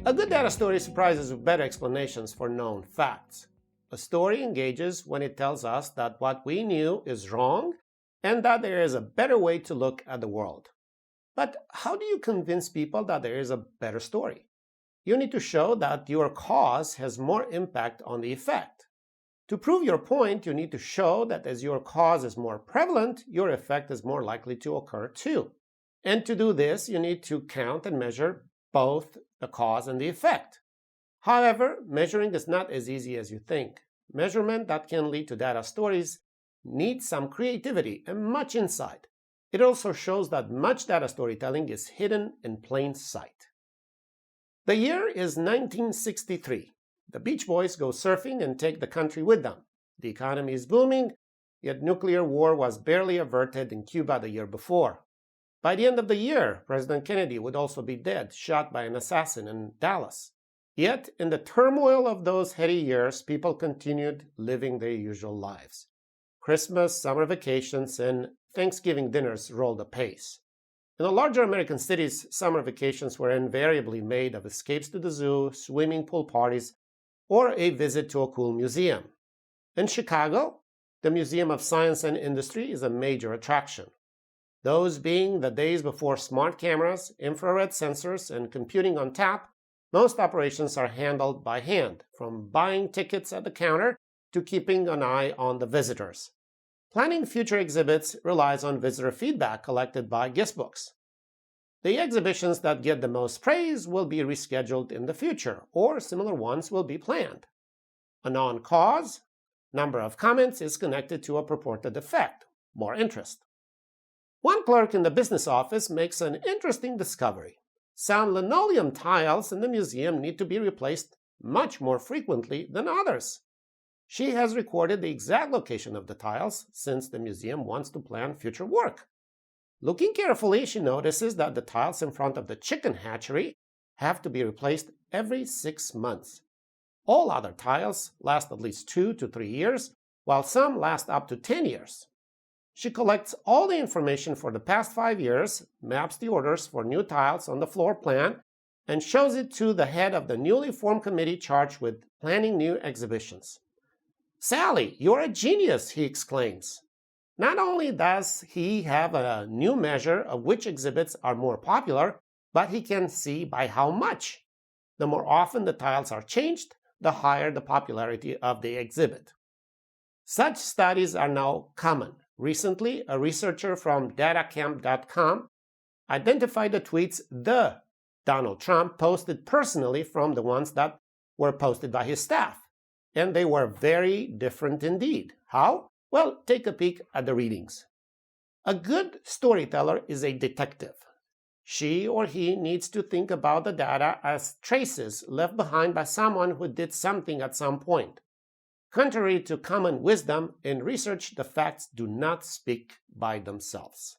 A good data story surprises with better explanations for known facts. A story engages when it tells us that what we knew is wrong and that there is a better way to look at the world. But how do you convince people that there is a better story? You need to show that your cause has more impact on the effect. To prove your point, you need to show that as your cause is more prevalent, your effect is more likely to occur too. And to do this, you need to count and measure both the cause and the effect. However, measuring is not as easy as you think. Measurement that can lead to data stories needs some creativity and much insight. It also shows that much data storytelling is hidden in plain sight. The year is 1963. The Beach Boys go surfing and take the country with them. The economy is booming, yet nuclear war was barely averted in Cuba the year before. By the end of the year, President Kennedy would also be dead, shot by an assassin in Dallas. Yet, in the turmoil of those heady years, people continued living their usual lives. Christmas, summer vacations, and Thanksgiving dinners rolled apace. In the larger American cities, summer vacations were invariably made of escapes to the zoo, swimming pool parties, or a visit to a cool museum. In Chicago, the Museum of Science and Industry is a major attraction. Those being the days before smart cameras, infrared sensors, and computing on tap, most operations are handled by hand, from buying tickets at the counter to keeping an eye on the visitors. Planning future exhibits relies on visitor feedback collected by guestbooks. The exhibitions that get the most praise will be rescheduled in the future, or similar ones will be planned. A known cause, number of comments, is connected to a purported effect, more interest. One clerk in the business office makes an interesting discovery. Some linoleum tiles in the museum need to be replaced much more frequently than others. She has recorded the exact location of the tiles since the museum wants to plan future work. Looking carefully, she notices that the tiles in front of the chicken hatchery have to be replaced every 6 months. All other tiles last at least 2 to 3 years, while some last up to 10 years. She collects all the information for the past 5 years, maps the orders for new tiles on the floor plan, and shows it to the head of the newly formed committee charged with planning new exhibitions. "Sally, you're a genius," he exclaims. Not only does he have a new measure of which exhibits are more popular, but he can see by how much. The more often the tiles are changed, the higher the popularity of the exhibit. Such studies are now common. Recently, a researcher from datacamp.com identified the tweets the Donald Trump posted personally from the ones that were posted by his staff. And they were very different indeed. How? Well, take a peek at the readings. A good storyteller is a detective. She or he needs to think about the data as traces left behind by someone who did something at some point. Contrary to common wisdom, in research the facts do not speak by themselves.